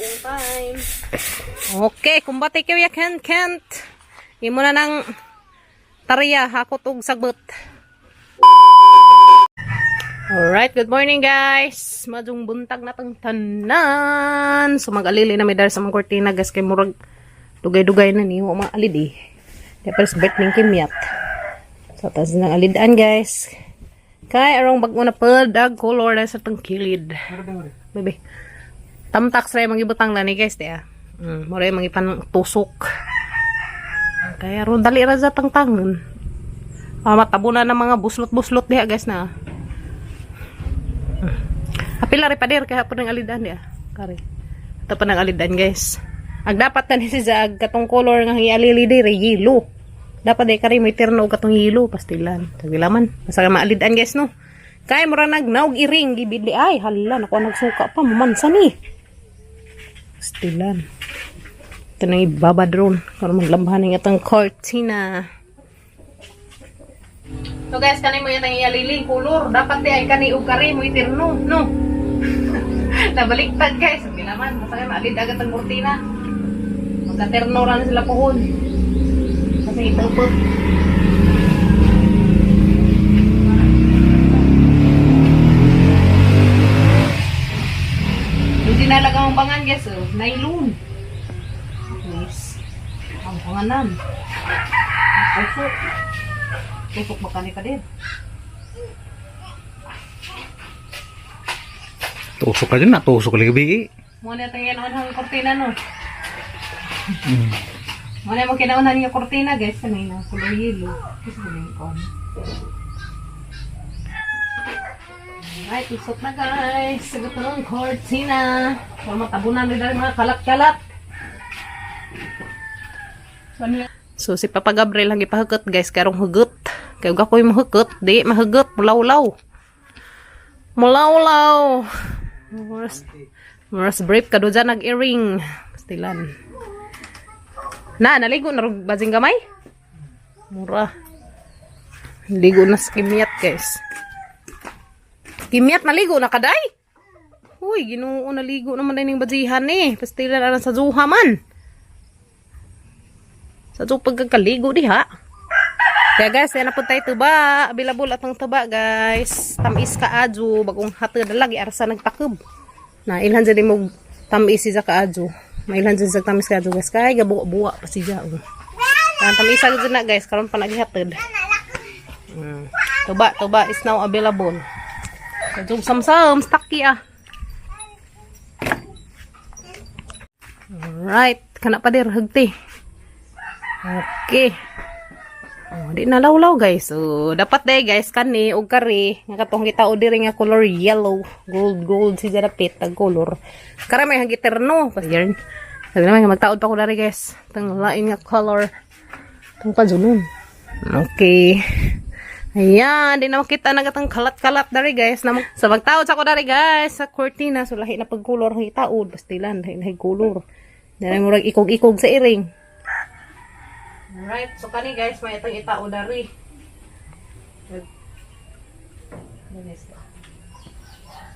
buong time. Okay, kumbati kayo ya Kent. Imo na ng tariya, hakot og sagbot. Alright, good morning guys. Madung buntag na tang tanan. So mag-alili na may dar sa mga kortina guys kay murag dugay-dugay na ni wa maalid eh. Kaya pala sa birthday kimyat. So tas nang alidan guys. Kay arong bag mo na pedag color na sa tang kilid. Bebe. Tamtax ray magibutang na ni guys dia. Moray mangipan tusok. Kaya ron dali ra sa tangtangon. Matabunan ng mga buslot-buslot diha guys na. Apila rin pader kaya po ng alidan dia. Kari. Ito pa ng alidan guys. Ang dapat na si Zag katong color nga hialili dire yellow. Dapat day kari may terno katong yellow pastilan. Tagilaman. Basta ka maalidan guys no. Kaya mura nagnaog iring gibidli ay hala nako nagsuka pa mamansa ni. Pastilan. Ito nang ibaba drone para maglambahan ng itong cortina. So guys, kanay mo yatang ialiling color. Dapat di ay kani og kari mo itirno, no? Nabaliktad guys. Sabi naman, basta kayo maalid agad ang kurtina. Magka-terno na sila pohon. Kasi itupot. Yung dinalagang ang bangan guys, oh, nylon. Yes. Ang panganan. Tusok. Tusok baka ni ka din. Tusok ka din na, tusok lagi bigi. Muna tayo yan ang kortina no. Muna mo kinaunan yung kortina guys. Kanina, kulay yellow. Kasi ganyan ko. Alright, tusok na guys. Sagot na ng kortina. So matabunan rin dahil mga kalat-kalat. So si Papa Gabriel lagi pahugot guys. Karong hugot. Kaya ako yung mahugot. Di, mahugot. Mulaw-law. Mulaw-law. Maras brief ka doon dyan nag-earring. Pastilan. Naligo na rin bazing gamay? Mura. Ligo na sa kimyat guys. Kimyat naligo na kaday? Uy, ginoo naligo naman na yung bazihan eh. Pastilan na sa zuha man. Sa zuha pagkakaligo di ha. Kaya guys, yan na po tayo tuba. Available atong tuba guys. Tamis ka adjo. Bagong hatid na lagi. Arsa nagtakub. Na ilhan dyan mo tamis siya ka adjo. May ilhan dyan sa tamis ka adjo guys. Kaya gabuwa-buwa pa siya. Tamis ka dyan na guys. Karoon pa naghihatid. Tuba is now available. Kajong samsam. Staki ah. Alright. Kana pa dir. Hagti. Okay. Oh, di nalawlaw guys. So, dapat day guys kani og kari nga katong kita o diri nga color yellow, gold si jarapit tag color. Kara may hagiterno. Yan. Sabi naman magtaod pa ko dari guys. Tang lain nga color. Tang pajunon. Okay. Ayan, di na makita na gatang kalat-kalat dari guys. Sa magtaod sa ko dari guys sa cortina so lahi na pag color ng itaod pastilan lahi color. Dari murag ikog-ikog sa iring. Alright, so kani guys, may itong itao dari.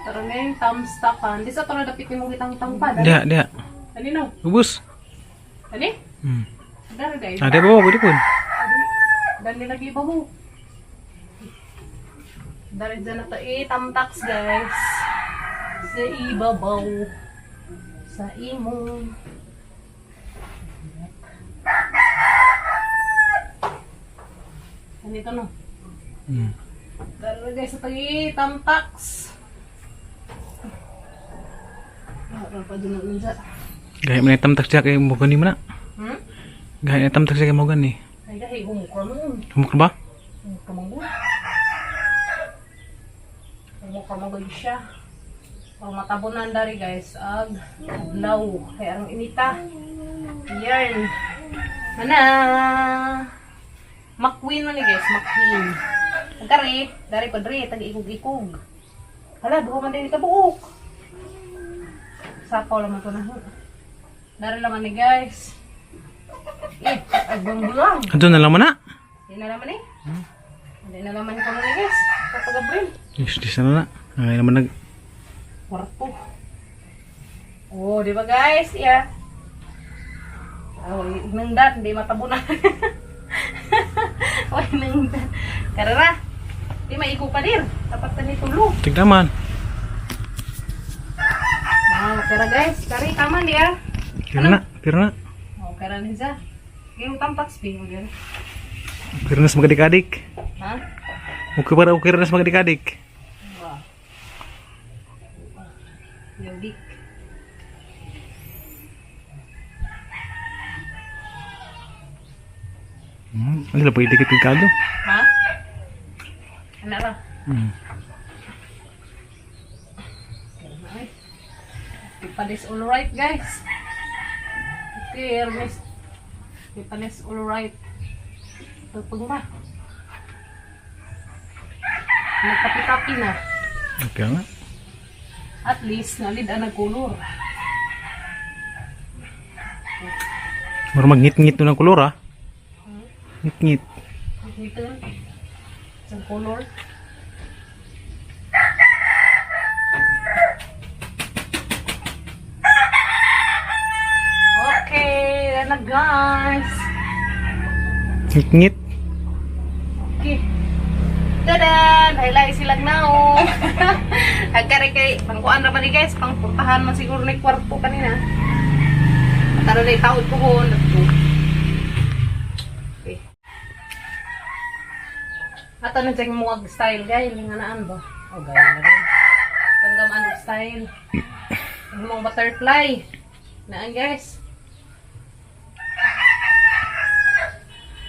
Tara na yung thumbstackan. Di sa ito na dapit yung itang pa. Dia. Ano no? Ubus. Ano? Dari guys. Ada bawa pwede pun. Dari lagi bahu. Dari dyan na ito tamtax guys. Sa ibabaw. Sa imo. Ganito no. Dalo guys sa tagi tamtax. Ara pa dun unsa. Gaya man tamtak siya kay mo gani man. Gaya tamtak siya kay mo gani. Ay dai humukra mo. Humuk ba? Kamanggo. Humukra mo gud siya. Pag matabunan dari guys ag adlaw kay ang inita. Yarn. Ana. McQueen man ni guys, McQueen. Agkari, dari padre, tag-ikog-ikog. Hala, duha man din ikabuok. Sapaw naman ito na. Dari naman ni guys. Agbang-bulang. Ito na lang mo na. Hindi na naman eh. Hindi na naman ito na guys. Kapag-abril. Yes, di sana na. Ay naman nag... Kwarto. Oh, di ba guys? Yeah. Oh, inungdan, di matabunan. Oh, inungdan. Karena, di maiku pa dir. Dapat tani tulog. Tignaman. Nah, kira guys, kari taman dia. Pirna. Oh, kira niya. Yung tampak spin dia. Pirna sa magadik-adik. Hah? Ukir na sa magadik-adik. Wah. Yodik. Ano lang pwede dikit kado? Ha? Ano ra? Ipanis all right guys. Okay, Ernest. Ipanis all right. Tupang ba? Nagkapi-kapi na. Okay nga. At least, nalid ang nagkulor. Mara magngit-ngit no ng kulor ah. Ngit-ngit. Ito. Isang color. Okay, yan na guys. Ngit-ngit. Okay. Tadan! Hailay silang nao. Agkari kay, pangkuan na ba ni guys? Pangpurtahan man siguro na yung kwarto kanina. At ano na yung taod ko hon. Okay. At ano dyan yung mga style guys? Yung anaan ba? Oh, gaya na rin. Tanggam ano style. Yung mga butterfly. Naan guys?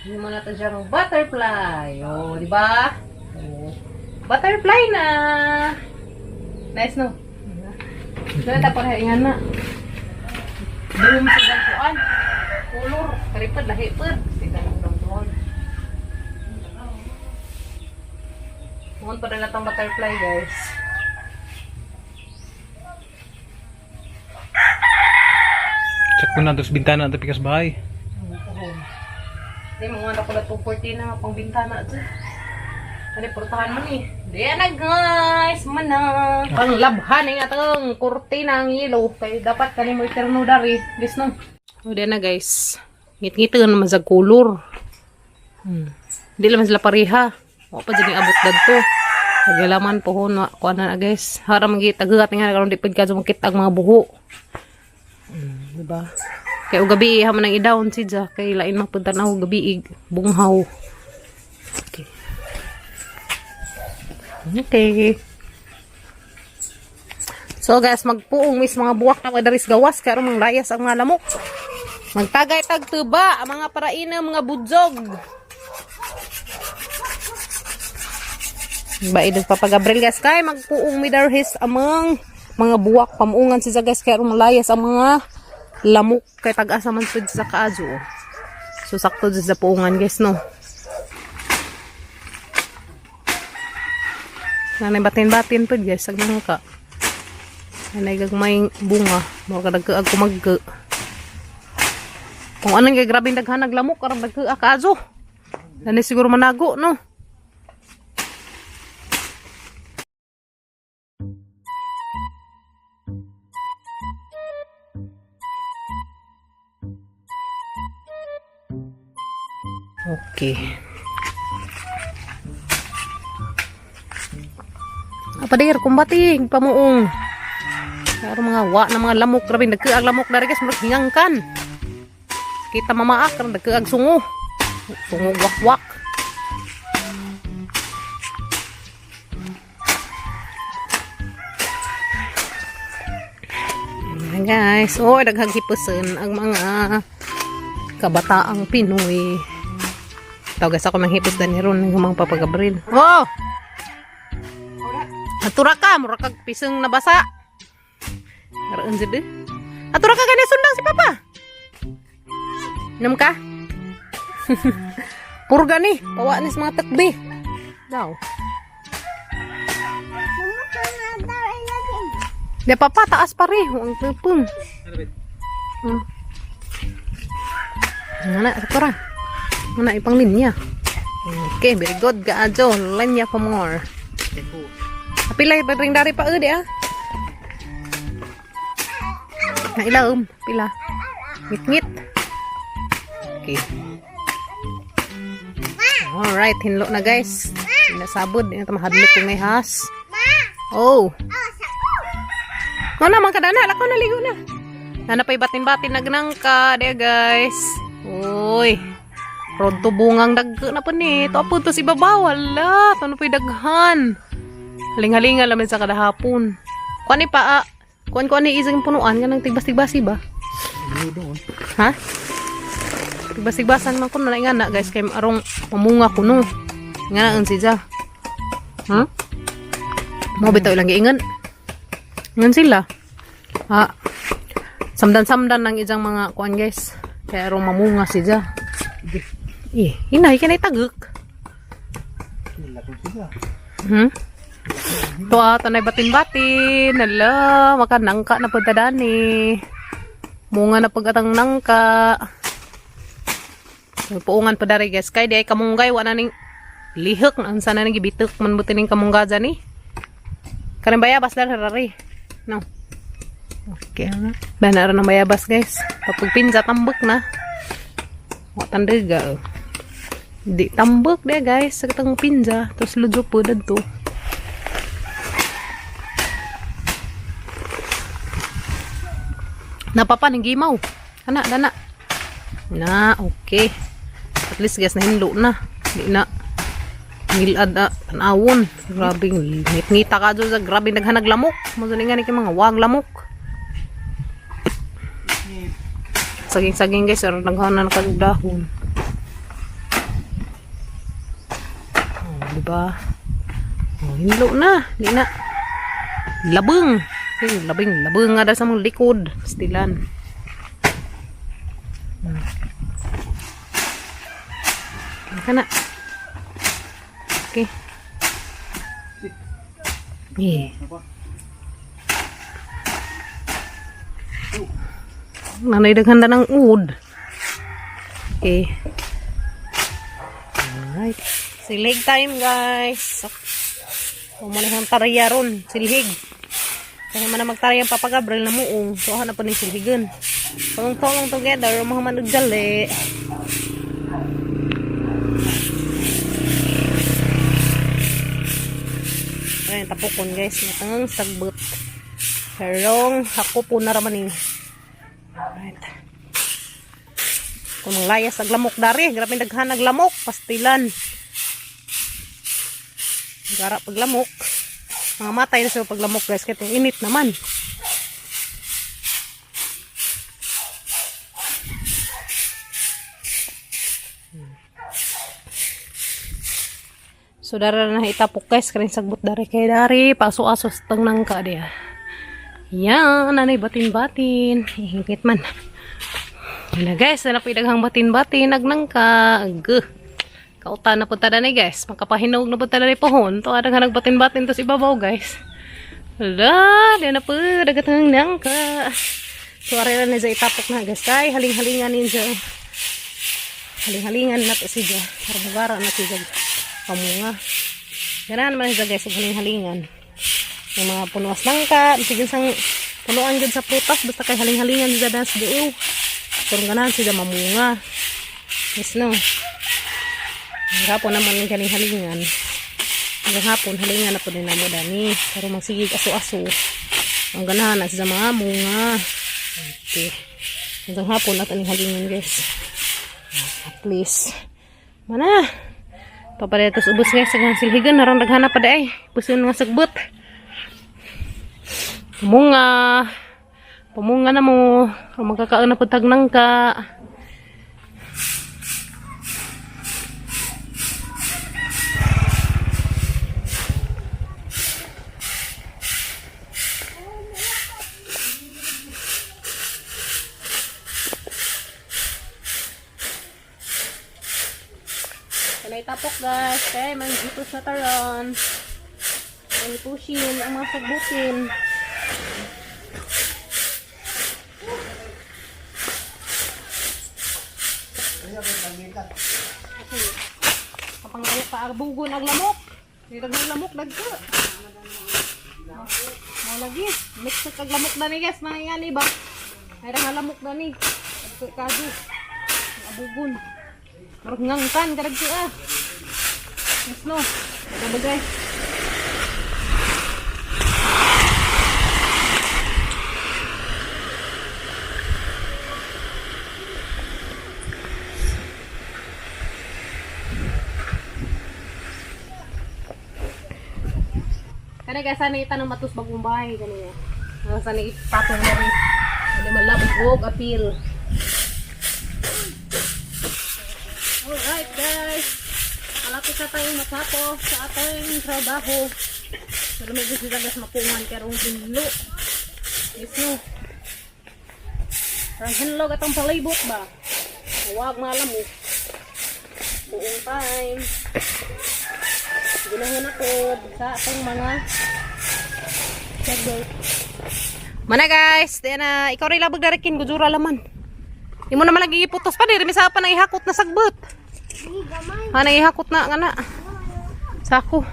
Yung mga natin dyan butterfly. Oh, di ba? Oh. Butterfly na. Nice no? Doon tapos haingan na. Bloom sa gantuan. Color. Karipad, lahipad. Sigang gantuan. Mukhang pa na itong butterfly guys. Check ko na, tapos bintana at pikas bahay. Hindi, mga anak ko na 240 na pang bintana dyan. Ano, portahan mo ni. Diyan na guys, mana. Pang labhan nga itong kurtina ang ilaw. Kaya dapat kanin mo iterno dari. Guys no. O, diyan na guys. Ngit-ngit nga naman sa kulor. Hindi naman sila pareha. O pa dyan yung abot dad to. Nagalaman po ho na kuha na guys. Harap magigitagat nga karon di pwede ka sumakit ang mga buho. Diba? Kaya o gabi haman ang idawon si Dja. Kaya lain magpunta na o gabi bunghaw. Okay. Okay. So guys, magpuong mis mga buwak na madaris gawas kaya mang layas ang mga lamok. Magtagay-tag tuba ang mga paraina, mga budzog. Ba nagpapagabril guys kay magpuong midarhis amang mga buwak pamuungan si guys kaya layas ang mga lamok kay tag-asa man pud sa kaajo. So sakto sa puungan guys no. Nanay batin-batin pud guys ag nangka. Nanay gagmayng bunga, mo ka dagkaag kumagka. Kung anong kay grabing daghan naglamok karang dagkaag kaajo. Nanay siguro manago no. Okay. Apa dir kumbating pamuong. Pero mga wa na mga lamok grabe nagkaag lamok dari guys murag hingangkan. Kita mamaak karang nagkaag sungo. Sungo wak-wak. Ayan guys, daghang hipuson ang mga kabataang Pinoy. Guys ako nang hipis dan ron ng mga papagabril. Oh! Atura ka, mura kag piseng nabasa. Karaan si Atura ka ganyan sundang si Papa. Inom ka? Purga ni, tawa ni sa mga takbi. Daw. Di Papa, taas pa rin. Ang tupong. Nga na, Atura. Mana ipang linya. Okay, very good gaajo. Linya pa more. Apilay pa ring dari pa udi ah. Ang ilawom, pila. Ngit-ngit. Okay. Alright, hinlo na guys. Nasabod, hindi na mahadlok ko ngay has. Oh. Ano naman ka na, lakaw na ligo na. Nanapay batin-batin nagnangka, dia guys. Uy. Rod to bungang dagko na pa ni. Ito po to si babaw, wala. Ito na pa'y daghan. Haling-halinga lamin sa kadahapon. Kuan ni pa, kuan ni isang punuan, nga nang tigbas-tigbasi ba? Ha? Tigbas-tigbasan man ko na nga na guys, kay arong mamunga ko no. Nga na ang siya. Ha? Mo bitaw ilang giingan. Ngan sila. Ha? Samdan-samdan ng ijang mga kuan guys. Kaya arong mamunga siya. Hinay ka na itagok. Ito tanay batin-batin. Hala, makanangka na pagdadani. Munga na pagkatang nangka. Puungan pa dari guys. Kaya di ay kamunggay. Wala ning lihok. Ang sana nang gibitok. Manbuti ning kamungga dyan eh. Karin bayabas dahil harari. No. Okay. Banara ng bayabas guys. Kapag pinza tambok na. Tandiga. Di tambok deh guys. Sakitang pinza. Terus lujo po dito. Napapan ng gimaw. Dana. Na, okay. At least guys, nahinlo na. Hindi na. Ngilad na. Tanawon. Grabing ngit-ngita ka dyan sa grabing naghanag lamok. Mazunin nga ni mga wag lamok. Saging-saging guys. Naghanan na kagdahon. Oh, diba? Oh, hinlo na. Hindi na. Labeng. Labeng nga dahil sa mga likod. Stilan. Kana. Okay. Nanay daghanda ng wood. Okay. Alright. Silig time guys. Pumanihang taraya ron. Silhig. Kaya man na magtarayang papagabril na muong. Tuhan na po ng silhigan. Tulong-tulong together. Mga managdali. Ayan, tapokon guys. Matangang sagbot. Herong hako po na raman eh. Alright. Kung manglayas aglamok dari. Grabe daghan aglamok. Pastilan. Gara paglamok. Mga matay na sa paglamok guys. Kaya itong init naman. So dara na itapok guys. Karing sagbot dari kay dari. Paso-aso sa tangnang ka diya. Yan. Nanay batin-batin. Hingit man. Yan na guys. Napidaghang batin-batin. Nagnang ka. Agh. Kauta na punta na ni guys. Magkapahinog na punta na ni pohon. Ito adang nagbatin-batin to si babaw guys. Wala. Di na po. Dagatang nangka. So arera na siya itapok na guys. Kay haling-halingan ninja. Haling-halingan na to siya. Parang na siya. Pamunga. Ganahan naman siya guys. Haling-halingan. Yung mga punuas nangka. Sige sang punuan dyan sa prutas. Basta kay haling-halingan siya na sa diyo. Pero ganahan siya mamunga. Yes no. Hapon naman yung haling-halingan. Hanggang hapon, halingan na po din na mo dani. Pero magsigig aso-aso. Ang ganahan na sa mga munga. Okay. Hanggang hapon at aning halingan guys. At least. Mana? Ito pa dito ubos guys. Sagang silhigan. Narang naghanap pa dahi. Pusun nga sagbot. Pamunga na mo. Magkakaon na po tagnang ka. May tapok guys, kaya mag-ipos na taron. May pusin, ang mga sagbutin. Kapang kayo pa arbugo naglamok. Naglamok dagko. Mau lagi, mix sa taglamok na ni guys, mga yan iba. Ay lamok na ni. Kado. Abugon. Marag ngangkan karag siya. Yes no. Ito bagay. Kani guys, sana itanong matus bagong bahay kani. Sana ipatong na rin. Hindi malabog appeal. Alright guys. Malapit na tayong matapos sa ating trabaho. Pero may gusto guys mapungan karong hinlo. Yes no. Karong hinlo katong palibot ba? Huwag malamok. Buong time. Ginahon ako sa ating mga sagot. Mana guys, di na ikaw rin labag darikin gujura laman. Di mo naman lagi iputos pa diri misa pa nang ihakot na sagbot. Ha nang ihakot na nga na. Sako.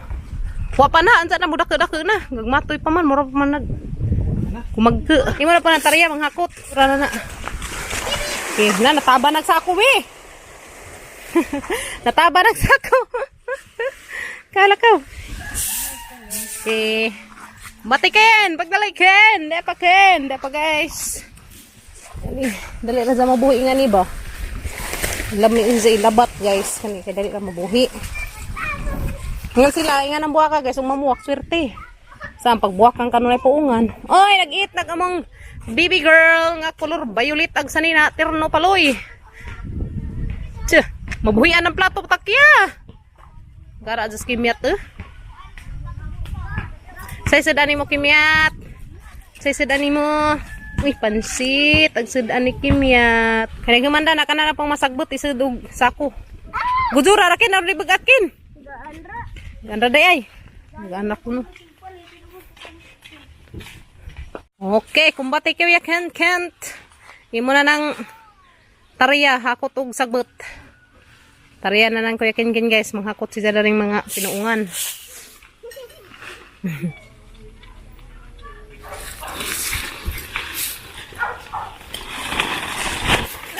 Wa pa na ansa na mudak-dak na. Gagmatoy pa man mura pa man nag kumagke. Di mo na pa natariya manghakot. Ura na. Okay, na nataba nagsako we. Nataba nagsako. Kala ko. Okay. Batikin, pagdalikin. Di pa guys. Dali na sa mabuhi nga ni ba? Lami sa ilabat guys. Kani kay dali na mabuhi. Nga sila nga nang buwaka guys, mamuwak swerte. Sa pagbuwak kang kanunay puungan. Oy, nag-eat among baby girl nga color violet ag sanina terno paloy. Tse, mabuhian ang plato takya. Gara aja kimyat Say sedani mo kimyat. Say sedani mo. Uy, pansit. Ag sedani kimyat. Kaya gumanda na kanana pang masagbot isudog sako. Gujura rakin na ribagakin. Gandra day ay. Ganak ko no. Okay, kumbati kayo ya Kent. Imo na nang tariya hakot og sagbot. Tariya na nang kuya Ken guys, manghakot siya na rin mga pinuungan.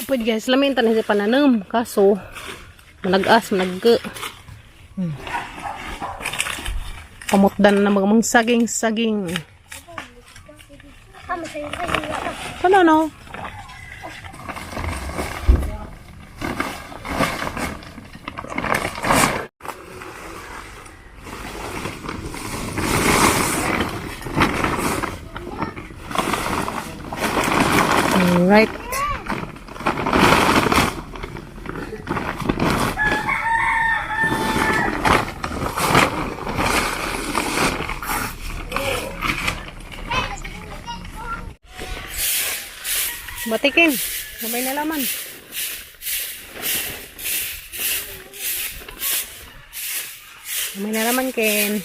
Apod guys, lamintan na siya pananam. Kaso, managas, managge. Pamutdan na mga saging-saging. Ano no? Alright. Batikin. Gamay na laman. Gamay na laman, Ken.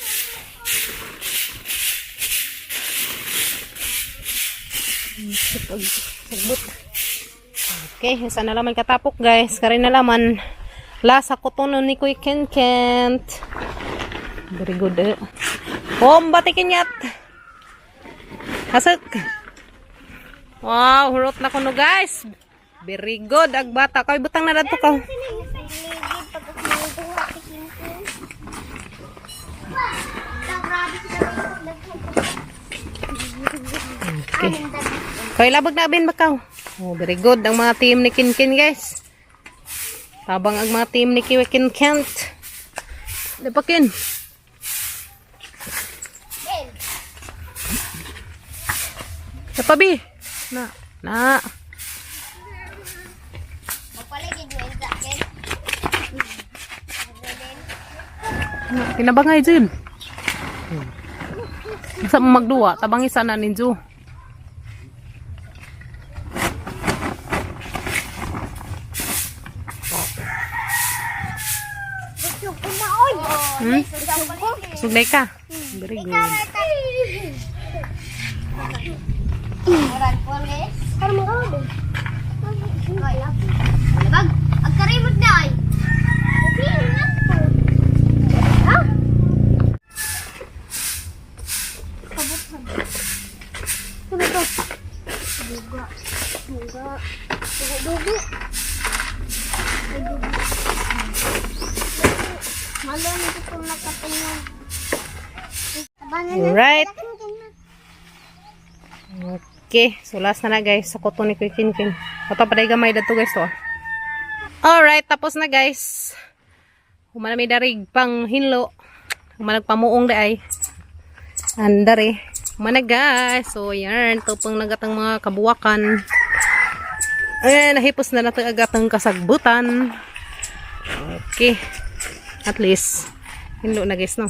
Sagbot. Okay, sana naman katapok guys. Karin na laman. Lasa ko to no ni Kuy Kent. Very good eh. Batikin yat. Hasek. Wow, hurot na ko no guys. Very good. Agbata. Kay butang na dato ka. Okay. Kay labag na bin bakaw. Oh, very good ang mga team ni Kinkin guys. Tabang ang mga team ni Kiwekin Kent. Dapakin. Dapabi. Na. Kinabangay dyan. Sa magduwa, tabang isa na ninjo. Suglay ka. Very good. Agkarimot na ay. Ano to? Duga. Dugo-dugo. Ay, dugo. Malam ito kung nakatingin. Alright. Okay. So, last na guys. Sa kuto ni Kuya Kinkin. Ito pa day gamay dito guys. To. Alright. Tapos na guys. Humanami darig pang hinlo. Humanagpamuong da ay. Andari. Humana guys. So, yan. Ito pang nagatang mga kabuwakan. Ayan. Nahipos na natin agatang kasagbutan. Okay. At least. Hinlo na guys no.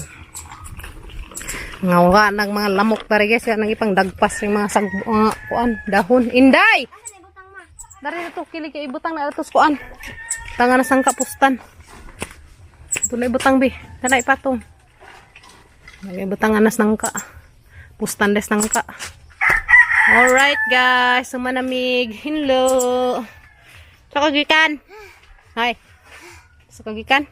Ngawa ng mga lamok tari guys. Kaya nagipang dagpas yung mga kuan. Dahon. Inday! Dari na to. Kili kay ibutang na atos kuan. Tangan na sang kapustan. Ito na ibutang bi. Tanay patong. Ibutang anas ng ka. Pustan des ng ka. Alright guys. Sumanamig. Hello. Sa kagikan. Hi. Sa kagikan.